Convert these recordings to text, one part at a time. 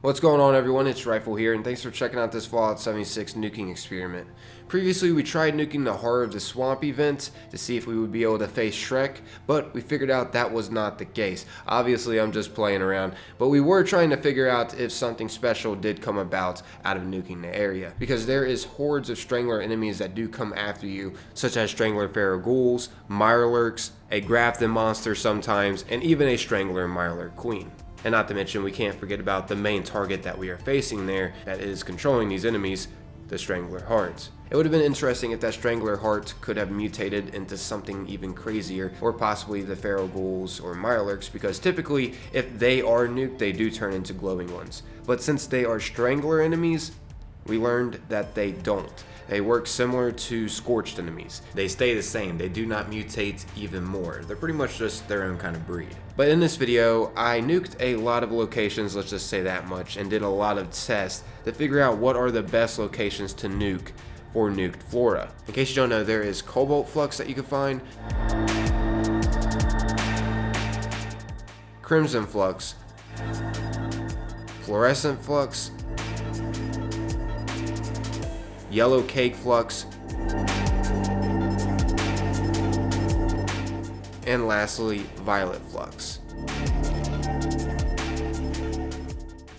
What's going on, everyone? It's Rifle here, and thanks for checking out this Fallout 76 nuking experiment. Previously, we tried nuking the Heart of the Swamp event to see if we would be able to face Shrek, but we figured out that was not the case. Obviously, I'm just playing around, but we were trying to figure out if something special did come about out of nuking the area, because there is hordes of Strangler enemies that do come after you, such as Strangler Feral Ghouls, Mirelurks, a Grafton monster sometimes, and even a Strangler Mirelurk Queen. And not to mention, we can't forget about the main target that we are facing there that is controlling these enemies, the Strangler Hearts. It would have been interesting if that Strangler Heart could have mutated into something even crazier, or possibly the Feral Ghouls or Mirelurks, because typically, if they are nuked, they do turn into glowing ones. But since they are Strangler enemies, we learned that they don't. They work similar to Scorched enemies. They stay the same, they do not mutate even more. They're pretty much just their own kind of breed. But in this video, I nuked a lot of locations, let's just say that much, and did a lot of tests to figure out what are the best locations to nuke for Nuked Flora. In case you don't know, there is cobalt flux that you can find, crimson flux, fluorescent flux, yellowcake flux, and lastly, violet flux.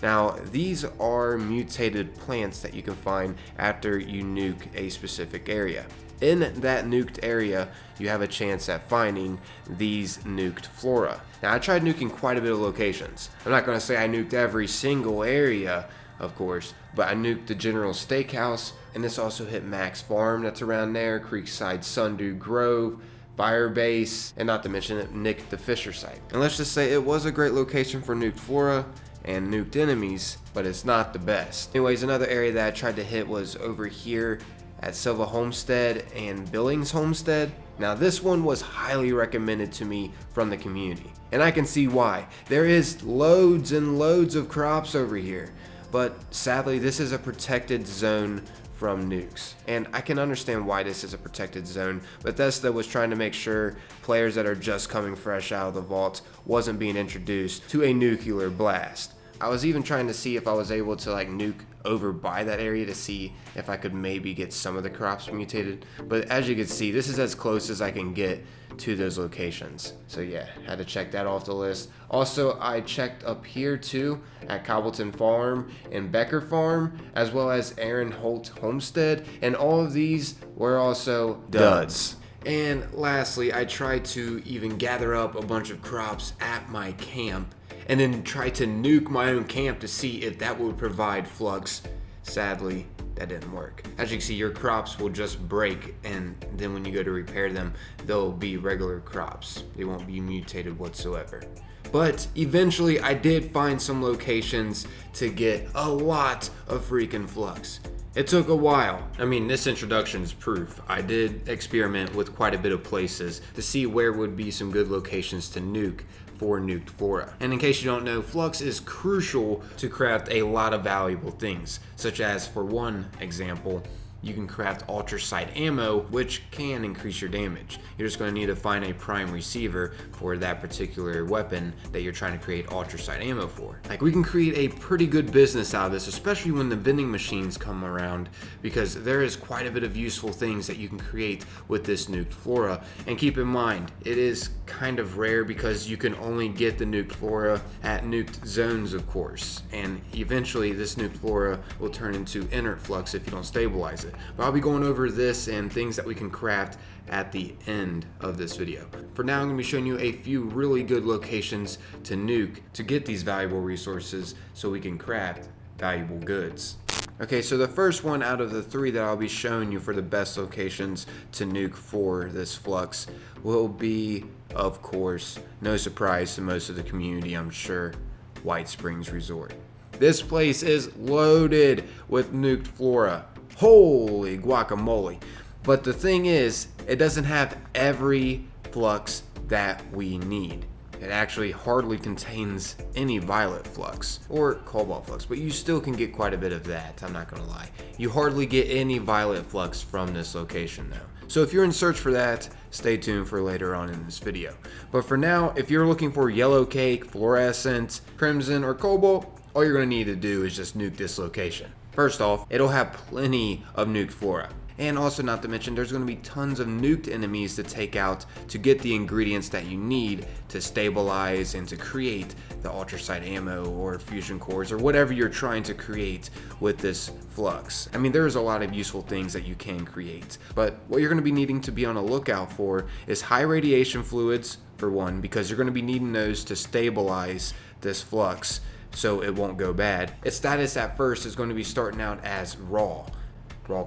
Now, these are mutated plants that you can find after you nuke a specific area. In that nuked area, you have a chance at finding these nuked flora. Now, I tried nuking quite a bit of locations. I'm not going to say I nuked every single area, of course, but I nuked the General Steakhouse, and this also hit Max Farm that's around there, Creekside Sundew Grove, Firebase, and not to mention it nicked the Fisher site. And let's just say it was a great location for Nuked Flora and nuked enemies, but it's not the best. Anyways, another area that I tried to hit was over here at Sylva Homestead and Billings Homestead. Now, this one was highly recommended to me from the community, and I can see why. There is loads and loads of crops over here, but sadly this is a protected zone from nukes, and I can understand why this is a protected zone. Bethesda was trying to make sure players that are just coming fresh out of the vault wasn't being introduced to a nuclear blast. I was even trying to see if I was able to nuke over by that area to see if I could maybe get some of the crops mutated, but as you can see, this is as close as I can get to those locations. So yeah, had to check that off the list. Also, I checked up here too at Cobbleton Farm and Becker Farm, as well as Aaron Holt Homestead, and all of these were also duds. And lastly, I tried to even gather up a bunch of crops at my camp and then try to nuke my own camp to see if that would provide flux. Sadly, that didn't work. As you can see, your crops will just break, and then when you go to repair them, they'll be regular crops. They won't be mutated whatsoever. But eventually, I did find some locations to get a lot of freaking flux. It took a while. I mean, this introduction is proof. I did experiment with quite a bit of places to see where would be some good locations to nuke for Nuked Flora. And in case you don't know, flux is crucial to craft a lot of valuable things, such as, for one example, you can craft ultracite ammo, which can increase your damage. You're just going to need to find a prime receiver for that particular weapon that you're trying to create ultracite ammo for. We can create a pretty good business out of this, especially when the vending machines come around, because there is quite a bit of useful things that you can create with this Nuked Flora. And keep in mind, it is kind of rare because you can only get the Nuked Flora at nuked zones, of course. And eventually this Nuked Flora will turn into inert flux if you don't stabilize it. But I'll be going over this and things that we can craft at the end of this video. For now, I'm going to be showing you a few really good locations to nuke to get these valuable resources so we can craft valuable goods. Okay, so the first one out of the three that I'll be showing you for the best locations to nuke for this flux will be, of course, no surprise to most of the community, I'm sure, White Springs Resort. This place is loaded with Nuked Flora. Holy guacamole. But the thing is, it doesn't have every flux that we need. It actually hardly contains any violet flux or cobalt flux, but you still can get quite a bit of that, I'm not gonna lie. You hardly get any violet flux from this location though. So if you're in search for that, stay tuned for later on in this video. But for now, if you're looking for yellowcake, fluorescent, crimson, or cobalt, all you're going to need to do is just nuke this location. First off, it'll have plenty of nuked flora. And also, not to mention, there's going to be tons of nuked enemies to take out to get the ingredients that you need to stabilize and to create the ultracite ammo or fusion cores or whatever you're trying to create with this flux. I mean, there's a lot of useful things that you can create, but what you're going to be needing to be on the lookout for is high radiation fluids, for one, because you're going to be needing those to stabilize this flux so it won't go bad. Its status at first is going to be starting out as raw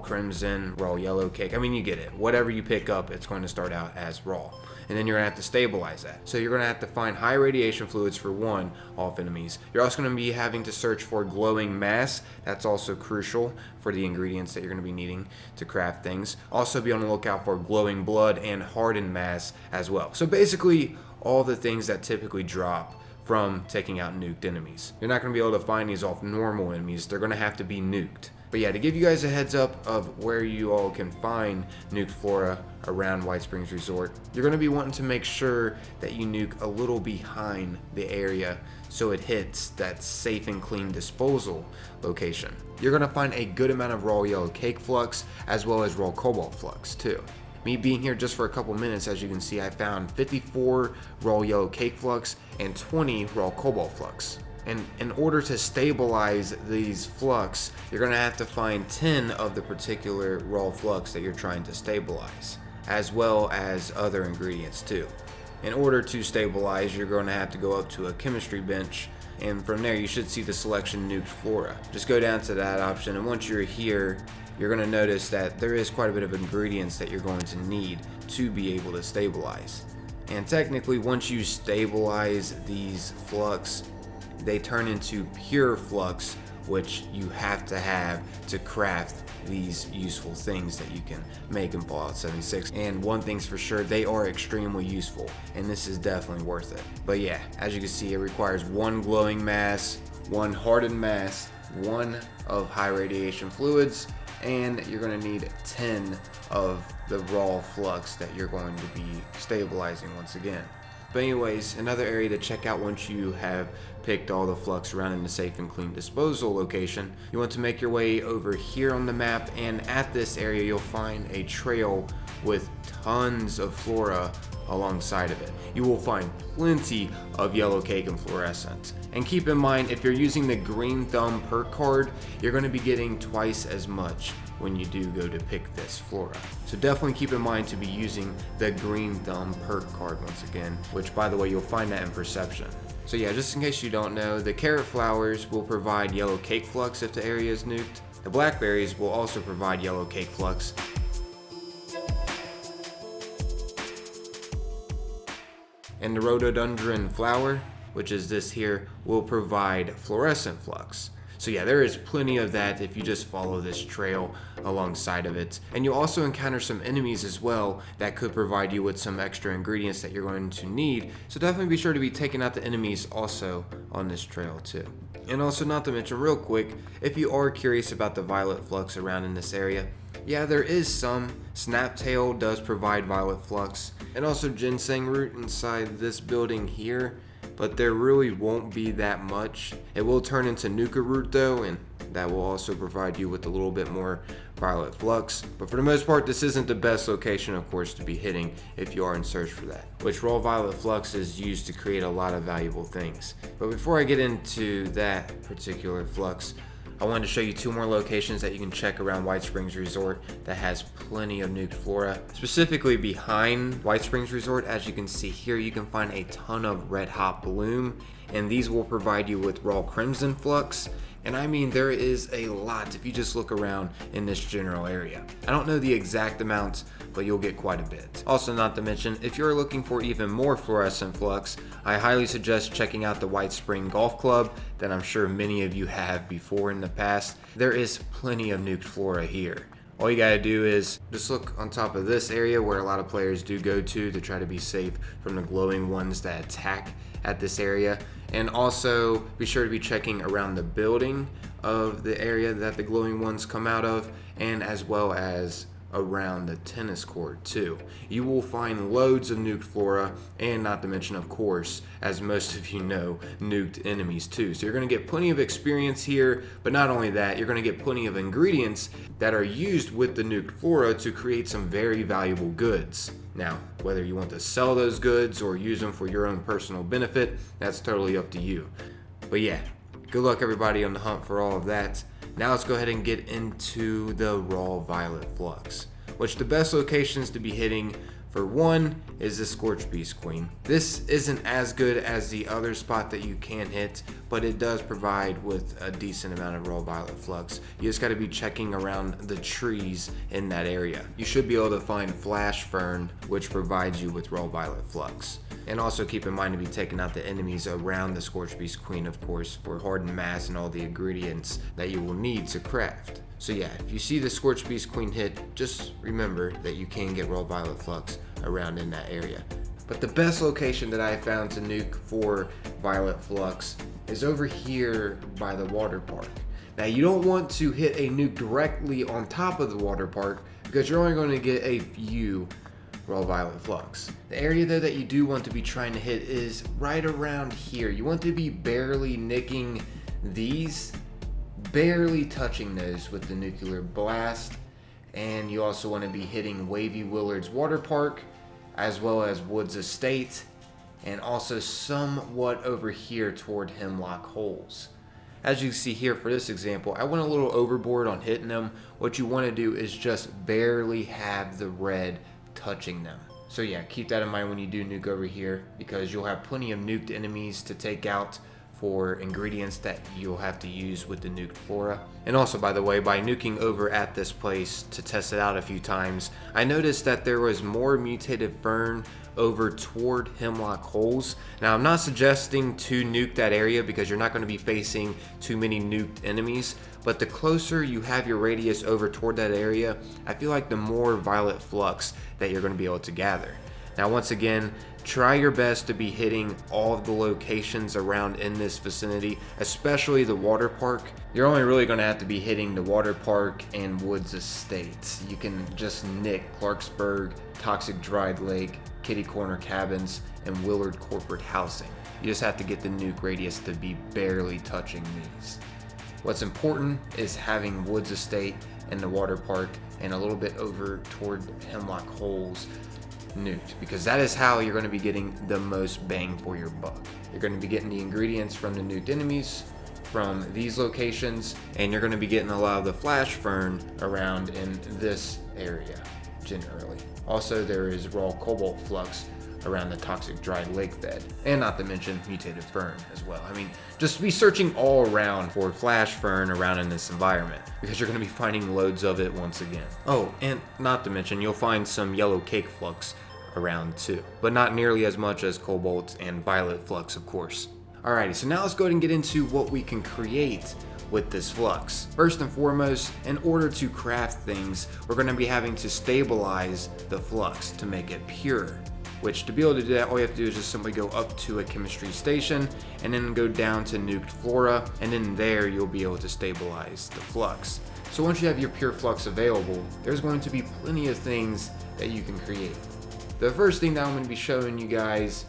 crimson, raw yellowcake. I mean, you get it. Whatever you pick up, it's going to start out as raw. And then you're going to have to stabilize that. So you're going to have to find high radiation fluids for one off enemies. You're also going to be having to search for glowing mass. That's also crucial for the ingredients that you're going to be needing to craft things. Also be on the lookout for glowing blood and hardened mass as well. So basically all the things that typically drop from taking out nuked enemies. You're not going to be able to find these off normal enemies. They're going to have to be nuked. But yeah, to give you guys a heads up of where you all can find nuked flora around White Springs Resort, you're going to be wanting to make sure that you nuke a little behind the area so it hits that safe and clean disposal location. You're going to find a good amount of raw yellowcake flux as well as raw cobalt flux too. Me being here just for a couple minutes, as you can see, I found 54 raw yellowcake flux and 20 raw cobalt flux. And in order to stabilize these flux, you're going to have to find 10 of the particular raw flux that you're trying to stabilize, as well as other ingredients too. In order to stabilize, you're going to have to go up to a chemistry bench, and from there you should see the selection Nuked Flora. Just go down to that option, and once you're here, you're going to notice that there is quite a bit of ingredients that you're going to need to be able to stabilize. And technically, once you stabilize these flux, they turn into pure flux, which you have to craft these useful things that you can make in Fallout 76. And one thing's for sure, they are extremely useful, and this is definitely worth it. But yeah, as you can see, it requires one glowing mass, one hardened mass, one of high radiation fluids, and you're going to need 10 of the raw flux that you're going to be stabilizing once again. But anyways, another area to check out once you have picked all the flux around in the safe and clean disposal location, you want to make your way over here on the map, and at this area you'll find a trail with tons of flora alongside of it. You will find plenty of yellowcake and fluorescent. And keep in mind, if you're using the green thumb perk card, you're going to be getting twice as much when you do go to pick this flora. So definitely keep in mind to be using the green thumb perk card once again, which by the way, you'll find that in perception. So yeah, just in case you don't know, the carrot flowers will provide yellowcake flux if the area is nuked. The blackberries will also provide yellowcake flux. And the rhododendron flower, which is this here, will provide fluorescent flux. So yeah, there is plenty of that if you just follow this trail alongside of it. And you'll also encounter some enemies as well that could provide you with some extra ingredients that you're going to need. So definitely be sure to be taking out the enemies also on this trail too. And also, not to mention real quick, if you are curious about the violet flux around in this area, yeah, there is some. Snaptail does provide violet flux, and also ginseng root inside this building here, but there really won't be that much. It will turn into nuke root though, and that will also provide you with a little bit more violet flux. But for the most part, this isn't the best location, of course, to be hitting if you are in search for that, which raw violet flux is used to create a lot of valuable things. But before I get into that particular flux, I wanted to show you two more locations that you can check around White Springs Resort that has plenty of nuked flora. Specifically behind White Springs Resort, as you can see here, you can find a ton of red hot bloom, and these will provide you with raw crimson flux. And I mean, there is a lot if you just look around in this general area. I don't know the exact amount, but you'll get quite a bit. Also, not to mention, if you're looking for even more fluorescent flux, I highly suggest checking out the White Spring Golf Club that I'm sure many of you have before in the past. There is plenty of nuked flora here. All you gotta do is just look on top of this area where a lot of players do go to try to be safe from the glowing ones that attack at this area. And also be sure to be checking around the building of the area that the glowing ones come out of, and as well as around the tennis court too. You will find loads of nuked flora, and not to mention, of course, as most of you know, nuked enemies too. So you're going to get plenty of experience here, but not only that, you're going to get plenty of ingredients that are used with the nuked flora to create some very valuable goods. Now, whether you want to sell those goods or use them for your own personal benefit, that's totally up to you. But yeah, good luck everybody on the hunt for all of that. Now let's go ahead and get into the raw violet flux, which the best locations to be hitting for one is the Scorch Beast Queen. This isn't as good as the other spot that you can hit, but it does provide with a decent amount of raw violet flux. You just got to be checking around the trees in that area. You should be able to find flash fern, which provides you with raw violet flux. And also keep in mind to be taking out the enemies around the Scorch Beast Queen, of course, for hardened mass and all the ingredients that you will need to craft. So yeah, if you see the Scorch Beast Queen hit, just remember that you can get raw violet flux around in that area. But the best location that I found to nuke for violet flux is over here by the water park. Now you don't want to hit a nuke directly on top of the water park because you're only going to get a few raw violet flux. The area though that you do want to be trying to hit is right around here. You want to be barely nicking these, barely touching those with the nuclear blast, and you also want to be hitting Wavy Willard's water park as well as Woods Estate, and also somewhat over here toward Hemlock Holes. As you see here for this example, I went a little overboard on hitting them. What you want to do is just barely have the red touching them. So yeah, keep that in mind when you do nuke over here, because you'll have plenty of nuked enemies to take out for ingredients that you'll have to use with the nuked flora. And also, by the way, by nuking over at this place to test it out a few times, I noticed that there was more mutated fern over toward Hemlock Holes. Now I'm not suggesting to nuke that area because you're not going to be facing too many nuked enemies, but the closer you have your radius over toward that area, I feel like the more violet flux that you're going to be able to gather. Now once again, try your best to be hitting all of the locations around in this vicinity, especially the water park. You're only really going to have to be hitting the water park and Woods Estates. You can just nick Clarksburg, Toxic Dried Lake, Kitty Corner Cabins, and Willard Corporate Housing. You just have to get the nuke radius to be barely touching these. What's important is having Woods Estate and the water park and a little bit over toward Hemlock Holes nuked, because that is how you're going to be getting the most bang for your buck. You're going to be getting the ingredients from the nuked enemies from these locations, and you're going to be getting a lot of the flash fern around in this area generally. Also, there is raw cobalt flux around the Toxic Dried Lake bed, and not to mention mutated fern as well. I mean, just be searching all around for flash fern around in this environment, because you're going to be finding loads of it once again. Oh, and not to mention, you'll find some yellowcake flux around too, but not nearly as much as cobalt and violet flux, of course. Alrighty, so now let's go ahead and get into what we can create with this flux. First and foremost, in order to craft things, we're going to be having to stabilize the flux to make it pure. Which, to be able to do that, all you have to do is just simply go up to a chemistry station and then go down to Nuked Flora, and then there you'll be able to stabilize the flux. So once you have your pure flux available, there's going to be plenty of things that you can create. The first thing that I'm going to be showing you guys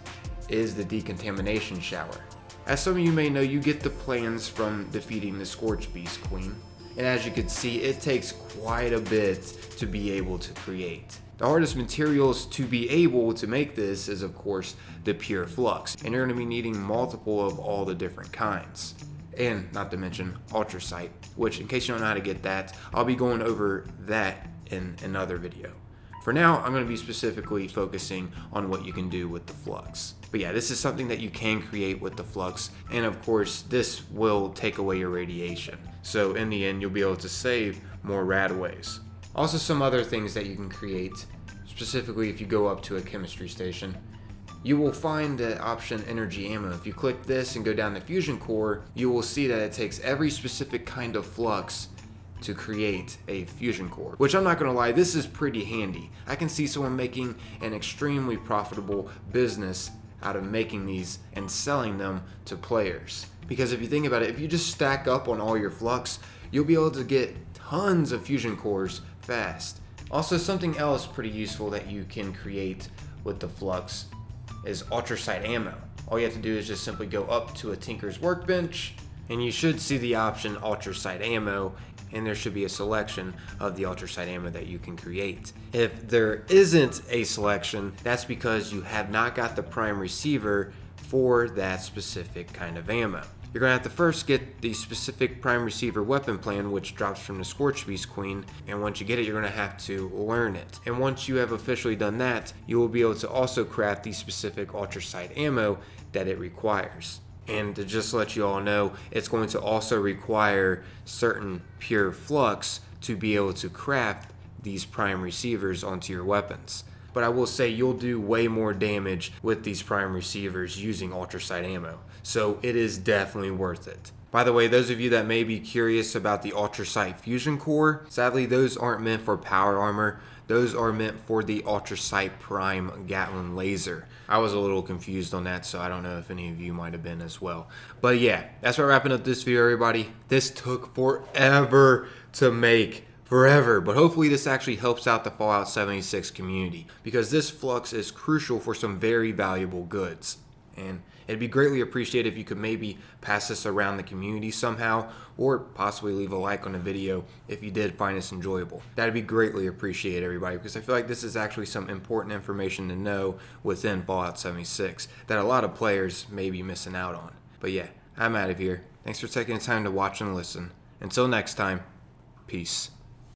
is the decontamination shower. As some of you may know, you get the plans from defeating the Scorch Beast Queen, and as you can see, it takes quite a bit to be able to create. The hardest materials to be able to make this is, of course, the pure flux, and you're going to be needing multiple of all the different kinds. And not to mention ultracite, which, in case you don't know how to get that, I'll be going over that in another video. For now, I'm going to be specifically focusing on what you can do with the flux. But yeah, this is something that you can create with the flux, and of course, this will take away your radiation. So in the end, you'll be able to save more radaways. Also, some other things that you can create, specifically if you go up to a chemistry station, you will find the option energy ammo. If you click this and go down the fusion core, you will see that it takes every specific kind of flux to create a fusion core, which I'm not gonna lie, this is pretty handy. I can see someone making an extremely profitable business out of making these and selling them to players. Because if you think about it, if you just stack up on all your flux, you'll be able to get tons of fusion cores fast. Also, something else pretty useful that you can create with the Flux is ultracite ammo. All you have to do is just simply go up to a tinker's workbench, and you should see the option ultracite ammo, and there should be a selection of the ultracite ammo that you can create. If there isn't a selection, that's because you have not got the prime receiver for that specific kind of ammo. You're going to have to first get the specific prime receiver weapon plan, which drops from the Scorch Beast Queen, and once you get it, you're going to have to learn it. And once you have officially done that, you will be able to also craft the specific ultracite ammo that it requires. And to just let you all know, it's going to also require certain pure flux to be able to craft these prime receivers onto your weapons. But I will say you'll do way more damage with these prime receivers using ultracite ammo, so it is definitely worth it. By the way, those of you that may be curious about the ultracite fusion core, sadly those aren't meant for power armor. Those are meant for the ultracite prime Gatling laser. I was a little confused on that, so I don't know if any of you might have been as well. But yeah, that's what wrapping up this video, everybody. This took forever to make. But hopefully this actually helps out the Fallout 76 community, because this Flux is crucial for some very valuable goods. And it'd be greatly appreciated if you could maybe pass this around the community somehow, or possibly leave a like on the video if you did find this enjoyable. That'd be greatly appreciated, everybody, because I feel like this is actually some important information to know within Fallout 76 that a lot of players may be missing out on. But yeah, I'm out of here. Thanks for taking the time to watch and listen. Until next time, peace.